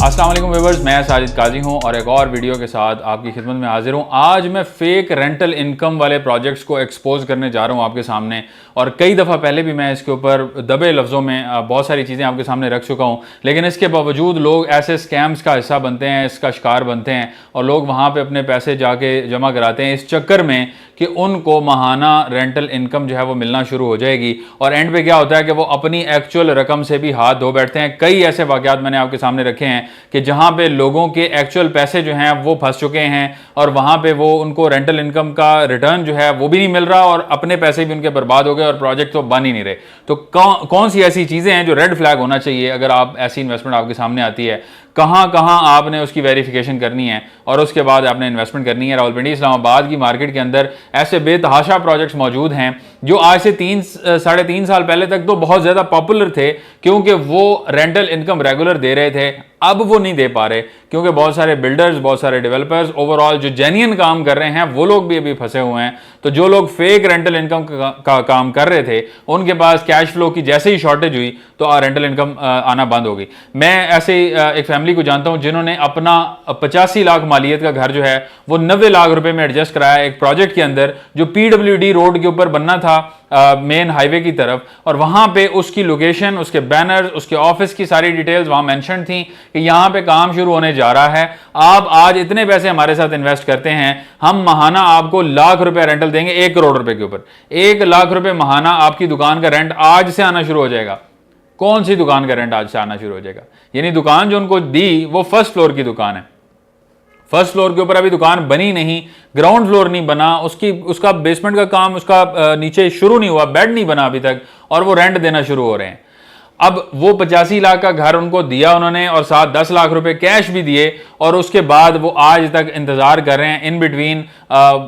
अस्सलाम वालेकुम व्यूअर्स, मैं साजिद काजी हूं और एक और वीडियो के साथ आपकी खिदमत में हाजिर हूं। आज मैं फेक रेंटल इनकम वाले प्रोजेक्ट्स को एक्सपोज करने जा रहा हूं आपके सामने, और कई दफ़ा पहले भी मैं इसके ऊपर दबे लफ्ज़ों में बहुत सारी चीज़ें आपके सामने रख चुका हूं, लेकिन इसके बावजूद लोग ऐसे स्कैम्स का हिस्सा बनते हैं, इसका शिकार बनते हैं और लोग वहाँ पर अपने पैसे जाके जमा कराते हैं इस चक्कर में कि उनको माहाना रेंटल इनकम जो है वो मिलना शुरू हो जाएगी। और एंड पे क्या होता है कि वो अपनी एक्चुअल रकम से भी हाथ धो बैठते हैं। कई ऐसे वाक़यात मैंने आपके सामने रखे हैं कि जहां पे लोगों के एक्चुअल पैसे जो हैं वो फंस चुके हैं और वहां पे वो उनको रेंटल इनकम का रिटर्न जो है वो भी नहीं मिल रहा और अपने पैसे भी उनके बर्बाद हो गए और प्रोजेक्ट तो बन ही नहीं रहे। तो कौन सी ऐसी चीज़ें हैं जो रेड फ्लैग होना चाहिए अगर आप ऐसी इन्वेस्टमेंट आपके सामने आती है, कहाँ कहाँ आपने उसकी वेरिफिकेशन करनी है और उसके बाद आपने इन्वेस्टमेंट करनी है। रावलपिंडी इस्लामाबाद की मार्केट के अंदर ऐसे बेतहाशा प्रोजेक्ट्स मौजूद हैं जो आज से 3-3.5 साल पहले तक तो बहुत ज़्यादा पॉपुलर थे क्योंकि वो रेंटल इनकम रेगुलर दे रहे थे। अब वो नहीं दे पा रहे क्योंकि बहुत सारे बिल्डर्स, बहुत सारे डेवलपर्स, ओवरऑल जो जेन्युइन काम कर रहे हैं वो लोग भी अभी फंसे हुए हैं। तो जो लोग फेक रेंटल इनकम का काम कर रहे थे उनके पास कैश फ्लो की जैसे ही शॉर्टेज हुई तो रेंटल इनकम आना बंद हो गई। मैं ऐसे एक फैमिली को जानता हूं जिन्होंने अपना 85 लाख मालियत का घर जो है वो 90 लाख रुपए में एडजस्ट कराया एक प्रोजेक्ट के अंदर जो PWD रोड के ऊपर बनना था मेन हाईवे की तरफ, और वहां पे उसकी लोकेशन, उसके बैनर्स, उसके ऑफिस की सारी डिटेल्स वहां मेंशन थी कि यहां पे काम शुरू होने जा रहा है, आप आज इतने पैसे हमारे साथ इन्वेस्ट करते हैं, हम माहाना आपको लाख रुपए रेंटल देंगे 1 करोड़ रुपए के ऊपर। 1 लाख रुपए माहाना आपकी दुकान का रेंट आज से आना शुरू हो जाएगा। कौन सी दुकान का रेंट आज से आना शुरू हो जाएगा? यानी दुकान जो उनको दी वो फर्स्ट फ्लोर की दुकान है, फर्स्ट फ्लोर के ऊपर अभी दुकान बनी नहीं, ग्राउंड फ्लोर नहीं बना, उसका बेसमेंट का काम, उसका नीचे शुरू नहीं हुआ, बेड नहीं बना अभी तक, और वो रेंट देना शुरू हो रहे हैं। अब वो 85 लाख का घर उनको दिया उन्होंने और साथ 10 लाख रुपए कैश भी दिए, और उसके बाद वो आज तक इंतजार कर रहे हैं। इन बिटवीन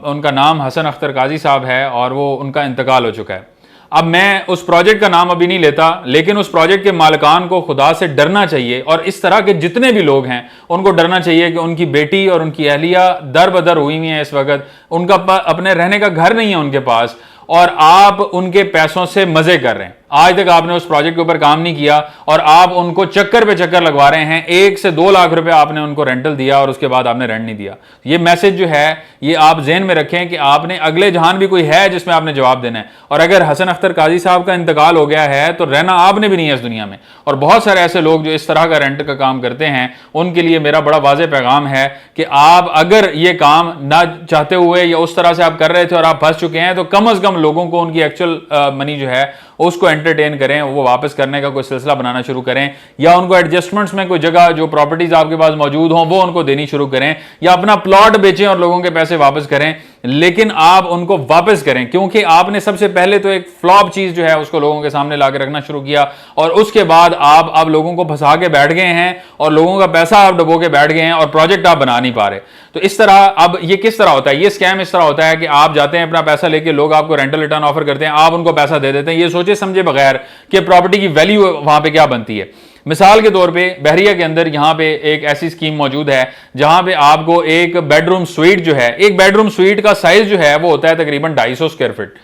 उनका नाम हसन अख्तर काजी साहब है और वो उनका इंतकाल हो चुका है। अब मैं उस प्रोजेक्ट का नाम अभी नहीं लेता, लेकिन उस प्रोजेक्ट के मालिकान को खुदा से डरना चाहिए और इस तरह के जितने भी लोग हैं उनको डरना चाहिए कि उनकी बेटी और उनकी अहलिया दर बदर हुई हुई हैं इस वक्त, उनका अपने रहने का घर नहीं है उनके पास, और आप उनके पैसों से मजे कर रहे हैं। आज तक आपने उस प्रोजेक्ट के ऊपर काम नहीं किया और आप उनको चक्कर पे चक्कर लगवा रहे हैं। 1 से 2 लाख रुपए आपने उनको रेंटल दिया और उसके बाद आपने रेंट नहीं दिया। ये मैसेज जो है ये आप जेहन में रखें कि आपने अगले जहान भी कोई है जिसमें आपने जवाब देना है, और अगर हसन अख्तर काजी साहब का इंतकाल हो गया है तो रहना आपने भी नहीं है इस दुनिया में। और बहुत सारे ऐसे लोग जो इस तरह का रेंट का काम करते हैं उनके लिए मेरा बड़ा वाज़ेह पैगाम है कि आप अगर ये काम ना चाहते हुए या उस तरह से आप कर रहे थे और आप फंस चुके हैं तो कम से कम लोगों को उनकी एक्चुअल मनी जो है उसको एंटरटेन करें, वो वापस करने का कोई सिलसिला बनाना शुरू करें, या उनको एडजस्टमेंट्स में कोई जगह जो प्रॉपर्टीज आपके पास मौजूद हों वो उनको देनी शुरू करें, या अपना प्लॉट बेचें और लोगों के पैसे वापस करें, लेकिन आप उनको वापस करें क्योंकि आपने सबसे पहले तो एक फ्लॉप चीज जो है उसको लोगों के सामने लाकर रखना शुरू किया और उसके बाद आप अब लोगों को फंसा के बैठ गए हैं और लोगों का पैसा आप डुबो के बैठ गए हैं और प्रोजेक्ट आप बना नहीं पा रहे। तो इस तरह अब ये किस तरह होता है? ये स्कैम इस तरह होता है कि आप जाते हैं अपना पैसा लेके, लोग आपको रेंटल रिटर्न ऑफर करते हैं, आप उनको पैसा दे देते हैं ये सोचे समझे बगैर कि प्रॉपर्टी की वैल्यू वहां पे क्या बनती है। मिसाल के तौर पे बहरिया के अंदर यहां पे एक ऐसी स्कीम मौजूद है जहां पे आपको एक बेडरूम स्वीट जो है, एक बेडरूम स्वीट का साइज जो है वो होता है तकरीबन 250 स्क्वायर फीट।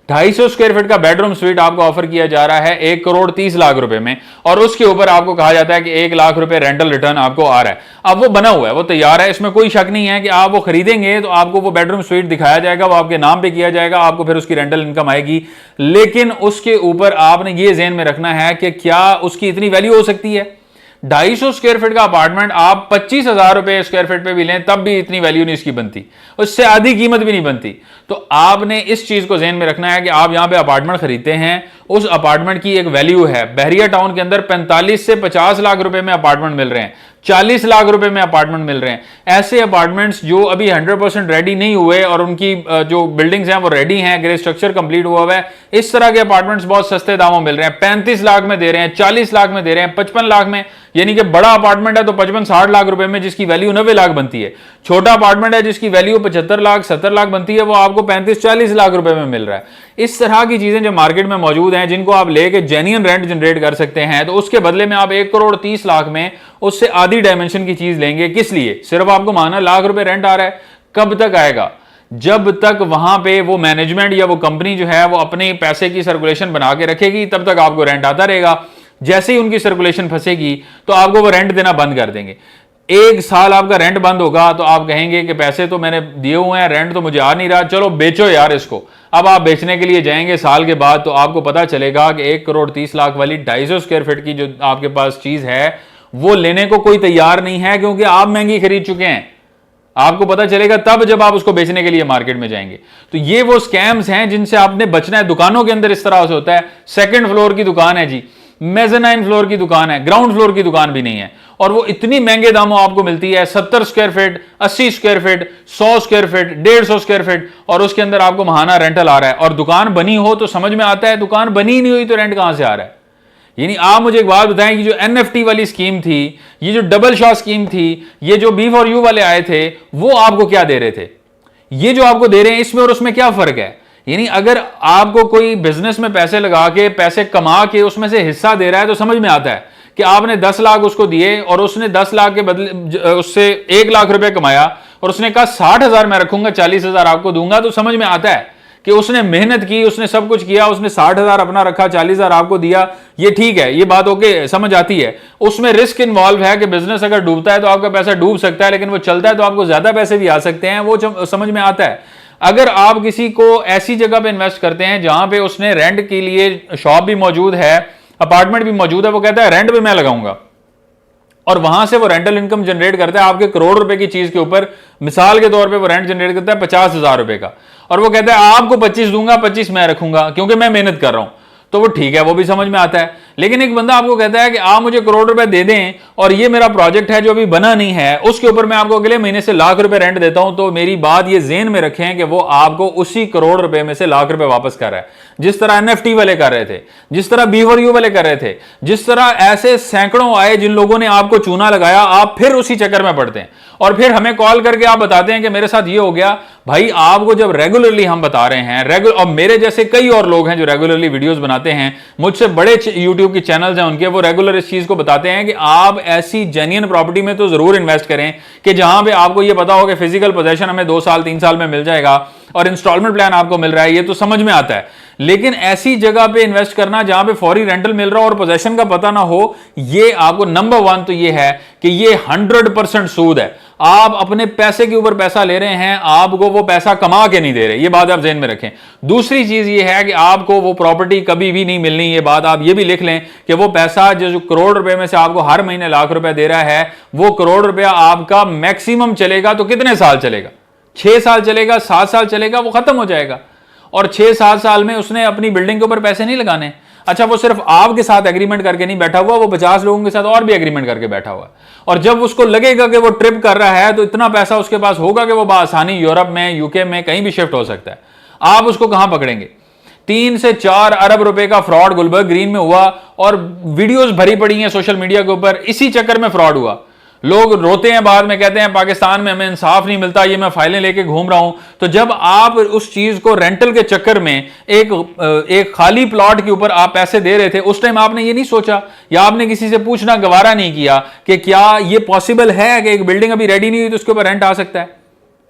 250 स्क्वायर फीट का बेडरूम स्वीट आपको ऑफर किया जा रहा है 1 करोड़ 30 लाख रुपए में, और उसके ऊपर आपको कहा जाता है कि 1 लाख रुपए रेंटल रिटर्न आपको आ रहा है। अब वो बना हुआ है, वो तैयार है, इसमें कोई शक नहीं है कि आप वो खरीदेंगे तो आपको वो बेडरूम स्वीट दिखाया जाएगा, वो आपके नाम पे किया जाएगा, आपको फिर उसकी रेंटल इनकम आएगी। लेकिन उसके ऊपर आपने ये ज़हन में रखना है कि क्या उसकी इतनी वैल्यू हो सकती है? 250 स्क्वायर फीट का अपार्टमेंट आप 25,000 रुपए स्क्वायर फीट पे भी लें तब भी इतनी वैल्यू नहीं इसकी बनती, उससे आधी कीमत भी नहीं बनती। तो आपने इस चीज को ज़हन में रखना है कि आप यहां पे अपार्टमेंट खरीदते हैं, उस अपार्टमेंट की एक वैल्यू है। बहरिया टाउन के अंदर 45 से 50 लाख रुपए में अपार्टमेंट मिल रहे हैं, 40 लाख रुपए में अपार्टमेंट मिल रहे हैं। ऐसे अपार्टमेंट्स जो अभी 100% रेडी नहीं हुए और उनकी जो बिल्डिंग्स हैं वो रेडी हैं, ग्रे स्ट्रक्चर कंप्लीट हुआ हुआ है, इस तरह के अपार्टमेंट्स बहुत सस्ते दामों में मिल रहे हैं। 35 लाख में दे रहे हैं, 40 लाख में दे रहे हैं, 55 लाख में। यानी कि बड़ा अपार्टमेंट है तो 55-60 लाख रुपए में जिसकी वैल्यू 90 लाख बनती है, छोटा अपार्टमेंट है जिसकी वैल्यू 75 लाख 70 लाख बनती है वो आपको 35-40 लाख रुपए में मिल रहा है। इस तरह की चीजें जो मार्केट में मौजूद हैं जिनको आप लेके जेन्युइन रेंट जनरेट कर सकते हैं, तो उसके बदले में आप 1 करोड़ 30 लाख में उससे आधी डायमेंशन की चीज लेंगे। किस लिए? सिर्फ आपको माना लाख रुपए रेंट आ रहा है। कब तक आएगा? जब तक वहां पे वो मैनेजमेंट या वो कंपनी जो है वो अपने पैसे की सर्कुलेशन बना के रखेगी तब तक आपको रेंट आता रहेगा। जैसे ही उनकी सर्कुलेशन फंसेगी तो आपको वो रेंट देना बंद कर देंगे। एक साल आपका रेंट बंद होगा तो आप कहेंगे कि पैसे तो मैंने दिए हुए हैं, रेंट तो मुझे आ नहीं रहा, चलो बेचो यार इसको। अब आप बेचने के लिए जाएंगे साल के बाद तो आपको पता चलेगा कि 1,30,00,000 वाली 250 स्क्वायर फीट की जो आपके पास चीज है वो लेने को कोई तैयार नहीं है, क्योंकि आप महंगी खरीद चुके हैं। आपको पता चलेगा तब जब आप उसको बेचने के लिए मार्केट में जाएंगे। तो ये वो स्कैम्स हैं जिनसे आपने बचना है। दुकानों के अंदर इस तरह से होता है, सेकंड फ्लोर की दुकान है जी, मेज़नाइन फ्लोर की दुकान है, ग्राउंड फ्लोर की दुकान भी नहीं है, और वो इतनी महंगे दामों आपको मिलती है, 70 square feet, 80 square feet, 100 square feet, 150 square feet, और उसके अंदर आपको महाना रेंटल आ रहा है। और दुकान बनी हो तो समझ में आता है, दुकान बनी नहीं हुई तो रेंट कहां से आ रहा है। यानी आप मुझे एक बात बताएं कि जो एनएफटी वाली स्कीम थी, ये जो डबल शॉ स्कीम थी, ये जो B4U वाले आए थे, वो आपको क्या दे रहे थे? ये जो आपको दे रहे हैं इसमें और उसमें क्या फर्क है? यानी अगर आपको कोई बिजनेस में पैसे लगा के, पैसे कमा के उसमें से हिस्सा दे रहा है तो समझ में आता है कि आपने 10 लाख उसको दिए और उसने 10 लाख के बदले उससे 1 लाख रुपए कमाया और उसने कहा 60,000 मैं रखूंगा, 40,000 आपको दूंगा, तो समझ में आता है कि उसने मेहनत की, उसने सब कुछ किया, उसने 60,000 अपना रखा, 40,000 आपको दिया। ये ठीक है, ये बात ओके, समझ आती है। उसमें रिस्क इन्वॉल्व है कि बिजनेस अगर डूबता है तो आपका पैसा डूब सकता है, लेकिन वो चलता है तो आपको ज्यादा पैसे भी आ सकते हैं, वो समझ में आता है। अगर आप किसी को ऐसी जगह पे इन्वेस्ट करते हैं जहां पे उसने रेंट के लिए शॉप भी मौजूद है, अपार्टमेंट भी मौजूद है, वो कहता है रेंट पे मैं लगाऊंगा, और वहां से वो रेंटल इनकम जनरेट करता है आपके करोड़ रुपए की चीज के ऊपर। मिसाल के तौर पे वो रेंट जनरेट करता है 50,000 रुपए का, और वो कहता है आपको 25 दूंगा, 25 मैं रखूंगा क्योंकि मैं मेहनत कर रहा हूं, तो वो ठीक है, वो भी समझ में आता है। लेकिन एक बंदा आपको कहता है कि आप मुझे करोड़ रुपए दे दें और ये मेरा प्रोजेक्ट है जो अभी बना नहीं है, उसके ऊपर मैं आपको अगले महीने से लाख रुपए रेंट देता हूं, तो मेरी बात ये ज़हन में रखें कि वो आपको उसी करोड़ रुपए में से लाख रुपए वापस कर रहा है, जिस तरह एनएफटी वाले कर रहे थे, जिस तरह B4U वाले कर रहे थे, जिस तरह ऐसे सैकड़ों आए जिन लोगों ने आपको चूना लगाया, आप फिर उसी चक्कर में पड़ते हैं और फिर हमें कॉल करके आप बताते हैं कि मेरे साथ ये हो गया। भाई आपको जब रेगुलरली हम बता रहे हैं, और मेरे जैसे कई और लोग हैं जो रेगुलरली वीडियोस बनाते हैं, मुझसे बड़े यूट्यूब की चैनल्स हैं उनके, वो रेगुलर इस चीज को बताते हैं कि आप ऐसी जेन्युइन प्रॉपर्टी में तो जरूर इन्वेस्ट करें कि जहां पे आपको ये पता हो कि फिजिकल पोजेशन हमें 2 साल 3 साल में मिल जाएगा और इंस्टॉलमेंट प्लान आपको मिल रहा है, ये तो समझ में आता है। लेकिन ऐसी जगह पे इन्वेस्ट करना जहां पे फौरी रेंटल मिल रहा हो और पोजेशन का पता ना हो, ये आपको नंबर 1 तो ये है कि ये 100% सूद है। आप अपने पैसे के ऊपर पैसा ले रहे हैं, आपको वो पैसा कमा के नहीं दे रहे, ये बात आप ज़हन में रखें। दूसरी चीज ये है कि आपको वो प्रॉपर्टी कभी भी नहीं मिलनी, ये बात आप ये भी लिख लें कि वो पैसा जो करोड़ रुपए में से आपको हर महीने लाख रुपए दे रहा है, वो करोड़ रुपया आपका मैक्सिमम चलेगा तो कितने साल चलेगा? 6 साल चलेगा, 7 साल चलेगा, वो खत्म हो जाएगा। और 6-7 साल में उसने अपनी बिल्डिंग के ऊपर पैसे नहीं लगाने। अच्छा, वो सिर्फ आपके साथ एग्रीमेंट करके नहीं बैठा हुआ, वो 50 लोगों के साथ और भी एग्रीमेंट करके बैठा हुआ, और जब उसको लगेगा कि वो ट्रिप कर रहा है तो इतना पैसा उसके पास होगा कि वो आसानी यूरोप में, यूके में कहीं भी शिफ्ट हो सकता है। आप उसको कहां पकड़ेंगे? 3 से 4 अरब रुपए का फ्रॉड गुलबर्ग ग्रीन में हुआ और वीडियोस भरी पड़ी हैं सोशल मीडिया के ऊपर, इसी चक्कर में फ्रॉड हुआ। लोग रोते हैं, बाद में कहते हैं पाकिस्तान में हमें इंसाफ नहीं मिलता, ये मैं फाइलें लेके घूम रहा हूं। तो जब आप उस चीज को रेंटल के चक्कर में एक खाली प्लॉट के ऊपर आप पैसे दे रहे थे, उस टाइम आपने ये नहीं सोचा या आपने किसी से पूछना गवारा नहीं किया कि क्या ये पॉसिबल है कि एक बिल्डिंग अभी रेडी नहीं हुई तो उसके ऊपर रेंट आ सकता है।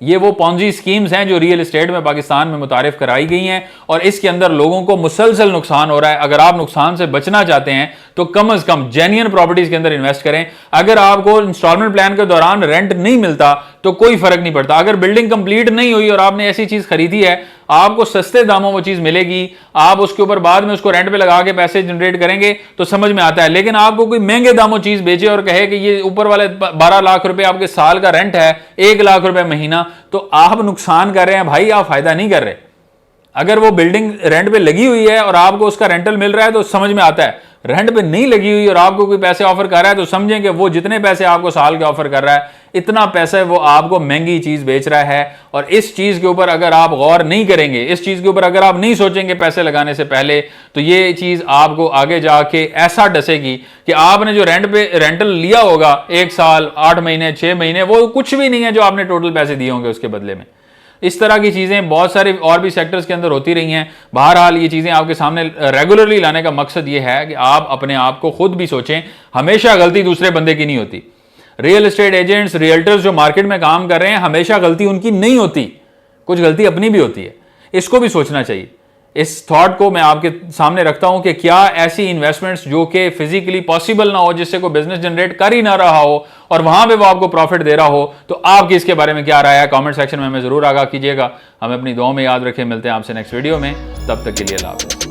ये वो पॉन्जी स्कीम्स हैं जो रियल एस्टेट में पाकिस्तान में मुतारिफ कराई गई हैं और इसके अंदर लोगों को मुसलसल नुकसान हो रहा है। अगर आप नुकसान से बचना चाहते हैं तो कम से कम जेन्युइन प्रॉपर्टीज के अंदर इन्वेस्ट करें। अगर आपको इंस्टॉलमेंट प्लान के दौरान रेंट नहीं मिलता तो कोई फर्क नहीं पड़ता। अगर बिल्डिंग कंप्लीट नहीं हुई और आपने ऐसी चीज खरीदी है, आपको सस्ते दामों वो चीज मिलेगी, आप उसके ऊपर बाद में उसको रेंट पे लगा के पैसे जनरेट करेंगे तो समझ में आता है। लेकिन आपको कोई महंगे दामों चीज बेचे और कहे कि ये ऊपर वाले 12 लाख रुपए आपके साल का रेंट है, 1 लाख रुपए महीना, तो आप नुकसान कर रहे हैं भाई, आप फायदा नहीं कर रहे। अगर वो बिल्डिंग रेंट पे लगी हुई है और आपको उसका रेंटल मिल रहा है तो समझ में आता है। रेंट पे नहीं लगी हुई और आपको कोई पैसे ऑफर कर रहा है तो समझें कि वो जितने पैसे आपको साल के ऑफर कर रहा है, इतना पैसा वो आपको महंगी चीज बेच रहा है। और इस चीज के ऊपर अगर आप गौर नहीं करेंगे, इस चीज के ऊपर अगर आप नहीं सोचेंगे पैसे लगाने से पहले, तो ये चीज आपको आगे जाके ऐसा डसेगी कि आपने जो रेंटल लिया होगा 1 साल, 8 महीने, 6 महीने, वो कुछ भी नहीं है जो आपने टोटल पैसे दिए होंगे उसके बदले में। इस तरह की चीजें बहुत सारे और भी सेक्टर्स के अंदर होती रही हैं। बहरहाल ये चीजें आपके सामने रेगुलरली लाने का मकसद ये है कि आप अपने आप को खुद भी सोचें। हमेशा गलती दूसरे बंदे की नहीं होती। रियल एस्टेट एजेंट्स, रियल्टर्स जो मार्केट में काम कर रहे हैं, हमेशा गलती उनकी नहीं होती, कुछ गलती अपनी भी होती है। इसको भी सोचना चाहिए। इस थॉट को मैं आपके सामने रखता हूं कि क्या ऐसी इन्वेस्टमेंट्स जो कि फिजिकली पॉसिबल ना हो, जिससे कोई बिजनेस जनरेट कर ही ना रहा हो और वहां पे वो आपको प्रॉफिट दे रहा हो, तो आपकी इसके बारे में क्या राय है कमेंट सेक्शन में हमें जरूर आगाह कीजिएगा। हमें अपनी दुआ में याद रखें। मिलते हैं आपसे नेक्स्ट वीडियो में, तब तक के लिए अल्लाह हाफ़िज़।